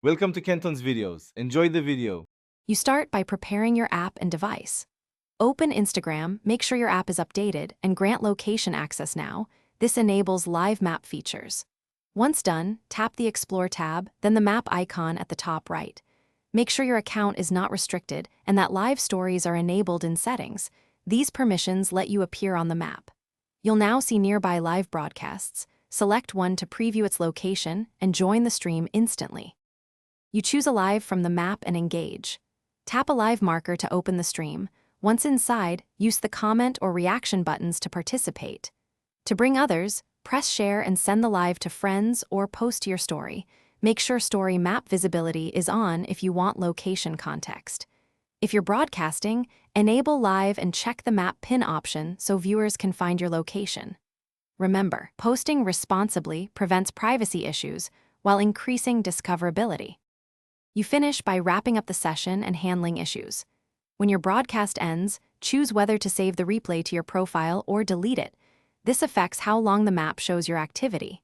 Welcome to Kenton's videos. Enjoy the video. You start by preparing your app and device. Open Instagram, make sure your app is updated, and grant location access now. This enables live map features. Once done, tap the Explore tab, then the map icon at the top right. Make sure your account is not restricted and that live stories are enabled in settings. These permissions let you appear on the map. You'll now see nearby live broadcasts. Select one to preview its location and join the stream instantly. You choose a live from the map and engage. Tap a live marker to open the stream. Once inside, use the comment or reaction buttons to participate. To bring others, press share and send the live to friends or post to your story. Make sure story map visibility is on if you want location context. If you're broadcasting, enable live and check the map pin option so viewers can find your location. Remember, posting responsibly prevents privacy issues while increasing discoverability. You finish by wrapping up the session and handling issues. When your broadcast ends, choose whether to save the replay to your profile or delete it. This affects how long the map shows your activity.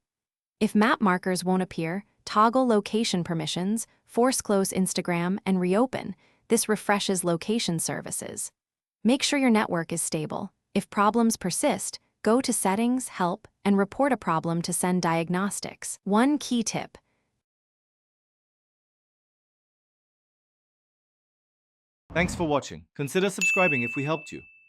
If map markers won't appear, toggle location permissions, force close Instagram, and reopen. This refreshes location services. Make sure your network is stable. If problems persist, go to Settings, Help, and report a problem to send diagnostics. One key tip: Thanks for watching. Consider subscribing if we helped you.